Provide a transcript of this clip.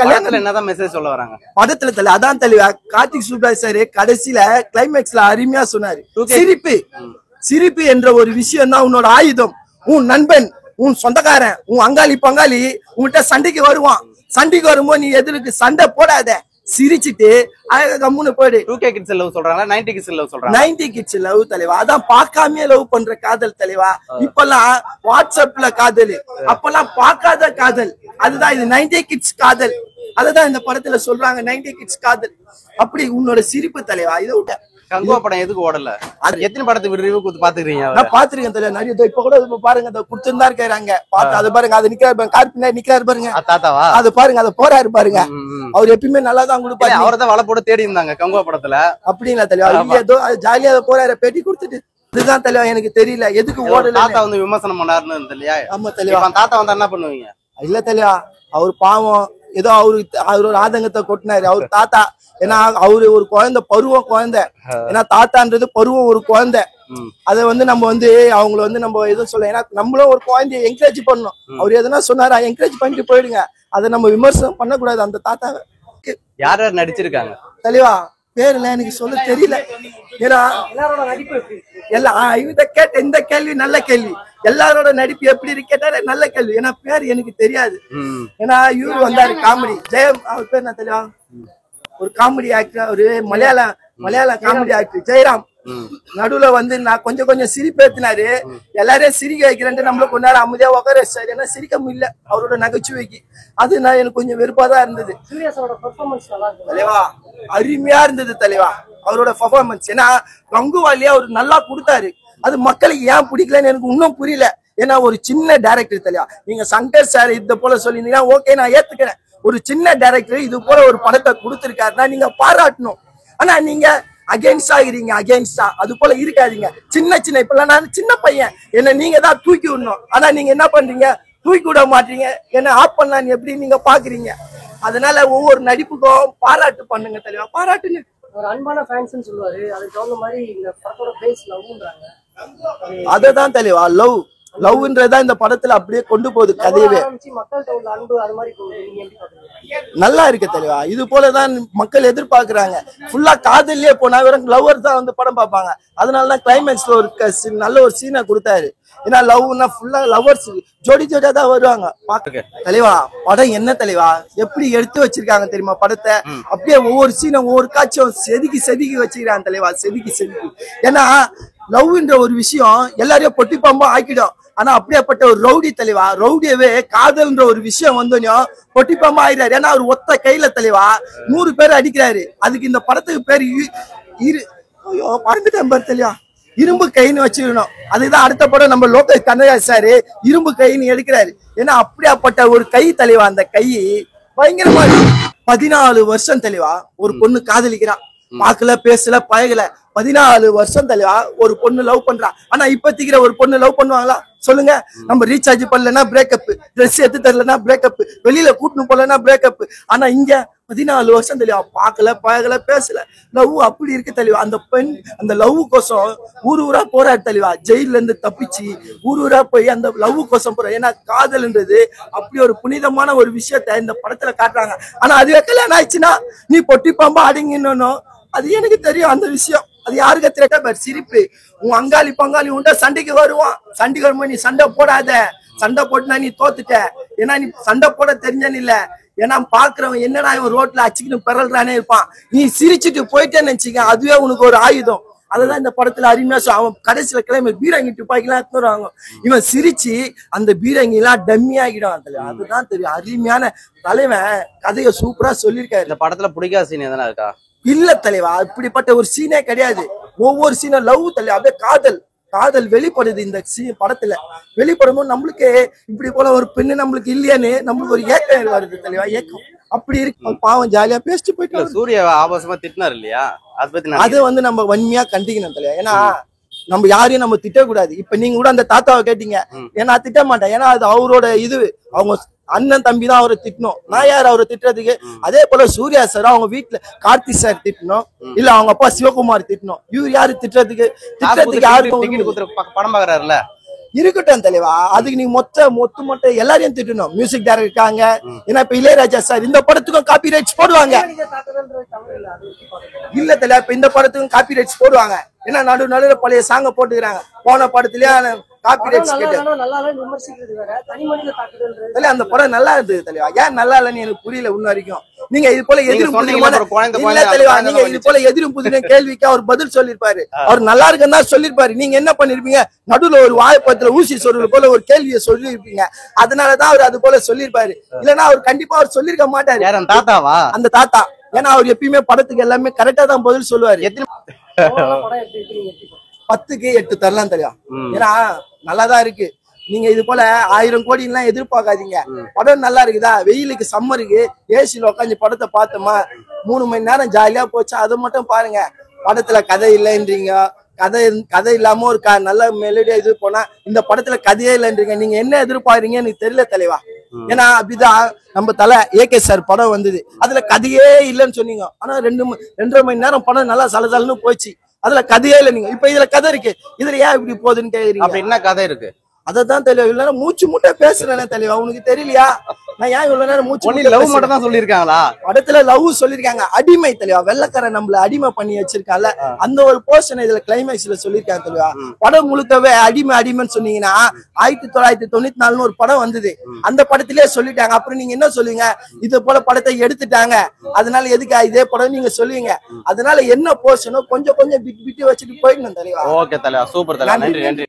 கல்யாணத்துல என்னதான் மெசேஜ் சொல்ல வராங்க படத்துல தலை அதான் தலைவா கார்த்திக் சுப்ராஜ் சார் கடைசியில கிளைமேக்ஸ்ல அருமையா சொன்னாரு. சிரிப்பு சிரிப்பு என்ற ஒரு விஷயம் தான் உன்னோட ஆயுதம். உன் நண்பன் உன் சொந்தக்காரன் உன் அங்காளி பங்காளி உன்கிட்ட சண்டைக்கு வருவான். சண்டைக்கு வரும்போது நீ எதிர்க்கு சண்டை போடாத, சிரிச்சிட்டு கம்முன்னு போயிடு. 2K kids லவ் சொல்றாங்க, 90 kids லவ் சொல்றாங்க. 90 kids லவ் தலைவா. அதான் பார்க்காமயே லவ் பண்ற காதல் தலைவா. இப்பெல்லாம் வாட்ஸ்அப்ல காதல், அப்பெல்லாம் பார்க்காத காதல். அதுதான் இது 90 kids காதல். அதுதான் இந்த படத்துல சொல்றாங்க 90 kids காதல். அப்படி உன்னோட சிரிப்பு தலைவா. இதை விட்ட கங்குவா படம் எதுக்கு ஓடல? எத்தனை படத்துக்கு ரிவ்யூ கொடுத்து பாத்துக்கிறீங்க? நான் பாத்துருக்கேன் தலைவா நிறைய. இப்ப கூட பாருங்க குடுத்துருந்தா இருக்காங்க பாத்து. அது பாருங்க அது நிக்கிறாரு, கார் பின்னாடி நிக்கிறாரு பாருங்க, தாத்தாவா? அது பாருங்க, அது போறாரு பாருங்க. அவர் எப்பயுமே நல்லா தான் கொடுப்பாரு. அவரதான் வலை போட்டு தேடி இருந்தாங்க கங்குவா படத்துல. அப்படிங்களா தலைவா? ஏதோ ஜாலியா போறாரு, பேட்டி கொடுத்துட்டு. இதுதான் தலைவா எனக்கு தெரியல எதுக்கு ஓடல. தாத்தா வந்து விமர்சனம் பண்ணாருன்னு தெரியலையா? ஆமா தலைவா. தாத்தா வந்தா என்ன பண்ணுவீங்க? இல்ல தலைவா, அவர் பாவம் ஏதோ அவரோட ஆதங்கத்தை கொட்டினாரு அவர் தாத்தா. ஏன்னா அவரு ஒரு குழந்தை, பருவம் குழந்தை. ஏன்னா தாத்தான்றது பருவம் ஒரு குழந்தை. அதை வந்து நம்ம வந்து அவங்கள வந்து நம்ம எதுவும் சொல்ல. ஏன்னா நம்மளும் ஒரு குழந்தைய என்கரேஜ் பண்ணணும். அவர் எதுனா சொன்னாரா என்கரேஜ் பண்ணிட்டு போயிடுங்க. அதை நம்ம விமர்சனம் பண்ணக்கூடாது அந்த தாத்தாவை. யார் யார் நடிச்சிருக்காங்க தலைவா? பேருல எனக்கு சொல்ல தெரியல. ஏன்னா எல்லாம் கேட்ட இந்த கேள்வி நல்ல கேள்வி. எல்லாரோட நடிப்பு எப்படி இருக்கேட்டா நல்ல கேள்வி. ஏன்னா பேர் எனக்கு தெரியாது. ஏன்னா இவரு வந்தாரு காமெடி ஜெயம், அவர் பேர் என்ன தெரியும்? ஒரு காமெடி ஆக்டர், ஒரு மலையாள காமெடி ஆக்டர் ஜெயராம். நடுவுல வந்து நான் கொஞ்சம் சிரிப்பேத்தினாரு. எல்லாரையும் சிரிக்க வைக்கிறேன்ட்டு நம்மள கொஞ்ச நேரம் அமைதியா உட்கார வச்சாரு. ஏன்னா சிரிக்க முடியல அவரோட நகைச்சுவைக்கு. அது நான் எனக்கு கொஞ்சம் வெறுப்பாதான் இருந்தது. தலைவா அருமையா இருந்தது தலைவா அவரோட பெர்ஃபார்மன்ஸ். ஏன்னா கங்குவாலியா அவர் நல்லா கொடுத்தாரு. அது மக்களுக்கு ஏன் பிடிக்கலன்னு எனக்கு இன்னும் புரியல. ஏன்னா ஒரு சின்ன டைரக்டர் தலைவா. நீங்க சங்கர் சார் இத போல சொல்லியிருந்தீங்கன்னா ஓகே நான் ஏத்துக்கிறேன். ஒரு சின்ன டைரக்டர் இது போல ஒரு படத்தை கொடுத்திருக்காருன்னா நீங்க பாராட்டணும். ஆனா நீங்க அகேன்ஸ்ட் ஆகிறீங்க. அகேன்ஸ்டா அது போல இருக்காதீங்க. சின்ன இப்பெல்லாம் நான் சின்ன பையன், என்ன நீங்க தான் தூக்கி விடணும். ஆனா நீங்க என்ன பண்றீங்க? தூக்கி விட மாட்டீங்க. என்ன ஆப் பண்ணலான்னு எப்படி நீங்க பாக்குறீங்க? அதனால ஒவ்வொரு நடிப்புக்கும் பாராட்டு பண்ணுங்க தலைவா, பாராட்டுங்க. ஒரு அன்பான ஃபேன்ஸ்னு சொல்லுவாரு. அதுக்கு தகுந்த மாதிரி இந்த படத்தோட பேஸ் லவ்ன்றாங்க. அததான் தலைவா லவ். லவ்ன்றதா இந்த படத்துல அப்படியே கொண்டு போகுது கதையவே. நல்லா இருக்கு தலைவா. இது போலதான் மக்கள் எதிர்பார்க்கிறாங்க. ஃபுல்லா காதல்லே போனா வெறும் லவ்வர் தான் வந்து படம் பார்ப்பாங்க. அதனாலதான் கிளைமேக்ஸ்ல ஒரு நல்ல ஒரு சீனை கொடுத்தாரு. ஏன்னா லவ்னா ஃபுல்லா லவ்வர்ஸ் ஜோடியா தான் வருவாங்க பாக்க. தலைவா படம் என்ன தலைவா எப்படி எடுத்து வச்சிருக்காங்க தெரியுமா படத்தை? அப்படியே ஒவ்வொரு சீனும் ஒவ்வொரு காட்சியும் செதுக்கி வச்சிருக்காங்க தலைவா, செதுக்கி. ஏன்னா லவ்ன்ற ஒரு விஷயம் எல்லாரையும் பொட்டி பாம்பா ஆக்கிடும். ஆனா அப்படியேப்பட்ட ஒரு ரவுடி தலைவா, ரவுடியவே காதல்ன்ற ஒரு விஷயம் வந்தோம் பொட்டி பாம்பா ஆயிடுறாரு. ஏன்னா அவர் ஒத்த கையில தலைவா 100 பேர் அடிக்கிறாரு. அதுக்கு இந்த படத்துக்கு பேர் தலைவா இரும்பு கைன்னு வச்சிருக்கணும். அதுதான் அடுத்த படம் நம்ம லோகேஷ் கனகராஜ் சாரு இரும்பு கைன்னு எடுக்கிறாரு. ஏன்னா அப்படியாப்பட்ட ஒரு கை தலைவா. அந்த கை பயங்கரமா 14 வருஷம் தலைவா ஒரு பொண்ணு காதலிக்கிறான். பாக்கல பேசல பழகல 14 வருஷம் தலைவா ஒரு பொண்ணு லவ் பண்றா. ஆனா இப்பத்திக்கிற ஒரு பொண்ணு லவ் பண்ணுவாங்களா சொல்லுங்க? நம்ம ரீசார்ஜ் பண்ணலன்னா பிரேக்கப், ட்ரெஸ் எடுத்து தரலன்னா பிரேக்கப், வெளியில கூட்டணும் போலன்னா பிரேக்கப். ஆனா இங்க 14 வருஷம் தெளிவா பாக்கல பழகல பேசல. லவ் அப்படி இருக்கு தெளிவா. அந்த பெண் அந்த லவ் கோசம் ஊரா போறாரு தெளிவா. ஜெயில இருந்து தப்பிச்சு ஊரா போய் அந்த லவ் கோசம் போற. ஏன்னா காதல்ன்றது அப்படி ஒரு புனிதமான ஒரு விஷயத்த இந்த படத்துல காட்டுறாங்க. ஆனா அதுவே கல்யாணம் ஆயிடுச்சுன்னா நீ பொட்டி பாம்பா அடங்கின்னு அது எனக்கு தெரியும் அந்த விஷயம். அது யாருக்கு தெரியாத சிரிப்பு. உன் அங்காளி பங்காளி உண்டா சண்டைக்கு வருவான். சண்டைக்கு வரும்போது நீ சண்டை போடாத. சண்டை போட்டுனா நீ தோத்துட்ட. ஏன்னா நீ சண்டை போட தெரிஞ்சன்னு இல்ல. ஏன்னா பாக்குறவன் என்னடா இவன் ரோட்ல அச்சுக்கின்னு பிறல்றானே இருப்பான். நீ சிரிச்சுட்டு போயிட்டேன்னு நினைச்சிக்க, அதுவே உனக்கு ஒரு ஆயுதம். அதுதான் இந்த படத்துல அருமையா அவன் கடைசியில கிளம்பி பீரங்கி துப்பாக்கிலாம் எடுத்துருவாங்க. இவன் சிரிச்சு அந்த பீரங்கி எல்லாம் டம்மி ஆகிடும். அதுதான் தெரியும். அருமையான தலைவன் கதையை சூப்பரா சொல்லியிருக்காரு. இந்த படத்துல பிடிக்காத சீன் எதனா இருக்கா? இல்ல தலைவா, இப்படிப்பட்ட ஒரு சீனே கிடையாது. ஒவ்வொரு சீனும் லவ் தலைவா, அப்படியே காதல் வெளிப்படுது இந்த படத்துல. வெளிப்படும்போது நம்மளுக்கு இப்படி போல ஒரு பெண்ணு நம்மளுக்கு இல்லையான்னு நம்மளுக்கு ஒரு ஏக்கம் வருது தலைவா. ஏக்கம் அப்படி இருக்கு. பாவம் ஜாலியா பேசிட்டு போயிட்டு சூரிய ஆபாசமா திட்டினார் இல்லையா? அது வந்து நம்ம வன்மையா கண்டிக்கணும் தலைவா. ஏன்னா நம்ம யாரையும் நம்ம திட்டக்கூடாது. இப்ப நீங்க கூட அந்த தாத்தாவை கேட்டீங்க, ஏன்னா திட்ட மாட்டேன். ஏன்னா அது அவரோட இது, அவங்க அண்ணன் தம்பி தான் அவரை திட்டணும். நான் யார் அவரை திட்டுறதுக்கு? அதே போல சூர்யா சார் அவங்க வீட்டுல கார்த்தி சார் திட்டணும், இல்ல அவங்க அப்பா சிவகுமார் திட்டணும். இவர் யாரு திட்டுறதுக்கு? யாரு படம் பாக்குறாருல இருக்கட்டும் தலைவா. அதுக்கு நீ மொத்த எல்லாரையும் திட்டணும். மியூசிக் டைரக்டர் இருக்காங்க. ஏன்னா இப்ப இளையராஜா சார் இந்த படத்துக்கும் காப்பி ரைட்ஸ் போடுவாங்க. இல்ல தலைவா, இப்ப இந்த படத்துக்கும் காப்பி ரைட்ஸ் போடுவாங்க. ஏன்னா நடுவுல பழைய சாங்க போட்டுக்கிறாங்க. போன படத்துலயே காப்பி ரைட்ஸ் கேட்டு அந்த படம் நல்லா இருந்தது தலைவா. ஏன் நல்லா இல்லன்னு எனக்கு புரியல இன்ன வரைக்கும். நீங்க இது போல எதிரும் புதிரும் கேள்விக்கு அவர் பதில் சொல்லிருப்பாரு. அவர் நல்லா இருக்குன்னு தான் சொல்லிருப்பாரு. நீங்க என்ன பண்ணிருப்பீங்க, நடுவுல ஒரு வாய்ப்பத்துல ஊசி சொல்றது போல ஒரு கேள்வியை சொல்லிருப்பீங்க. அதனாலதான் அவர் அது போல சொல்லிருப்பாரு. இல்லன்னா அவர் கண்டிப்பா அவர் சொல்லிருக்க மாட்டாரு. தாத்தாவா? அந்த தாத்தா. ஏன்னா அவர் எப்பயுமே படத்துக்கு எல்லாமே கரெக்டா தான் பதில் சொல்லுவாரு. 10க்கு 8 தரலாம் தெரியும். ஏன்னா நல்லாதான் இருக்கு. நீங்க இது போல 1000 கோடி எல்லாம் எதிர்பார்க்காதீங்க. படம் நல்லா இருக்குதா, வெயிலுக்கு சம்மருக்கு ஏசில உட்காந்து படத்தை பார்த்தோமா, 3 மணி நேரம் ஜாலியா போச்சு, அதை மட்டும் பாருங்க. படத்துல கதை இல்லைன்றீங்க. கதை இல்லாம ஒரு நல்ல மெலடியா இது போனா இந்த படத்துல கதையே இல்லைன்றீங்க. நீங்க என்ன எதிர்பார்க்கறீங்க எனக்கு தெரியல தலைவா. ஏன்னா அப்படிதான் நம்ம தலை ஏகே சார் படம் வந்தது, அதுல கதையே இல்லைன்னு சொன்னீங்க. ஆனா 2.5 மணி நேரம் படம் நல்லா சலசலன்னு போச்சு. அதுல கதையே இல்லை. நீங்க இப்ப இதுல கதை இருக்கு, இதுல ஏன் இப்படி போகுதுன்னு கேக்குறீங்க. அப்படி என்ன கதை இருக்கு? அததான் தெளிவா. இல்லன்னா மூச்சு முட்டை பேசுறேன் தெளிவா. உனக்கு தெரியலையா நான் ஏன் இவ்வளவு நேரம் மூச்சு லவ் மட்டும் தான் சொல்லிருக்காங்களா? படத்துல லவ் சொல்லிருக்காங்க. அடிமை தெளிவா. வெள்ளக்காரன் நம்மள அடிமை பண்ணி வச்சிருக்கான்ல, அந்த ஒரு போர்ஷன் இதுல கிளைமேக்ஸ்ல சொல்லிருக்காங்க தெளிவா. படம் முழுக்கவே அடிமைன்னு சொன்னீங்கன்னா 1994 ஒரு படம் வந்தது, அந்த படத்திலேயே சொல்லிட்டாங்க. அப்புறம் நீங்க என்ன சொல்லுவீங்க, இது போல படத்தை எடுத்துட்டாங்க அதனால எதுக்கு இதே படம் நீங்க சொல்லுவீங்க. அதனால என்ன போர்ஷனோ கொஞ்சம் பிட்டு வச்சுட்டு போயிடணும் தெளிவா. ஓகே தலைவா, சூப்பர் தலைவா, நன்றி நன்றி.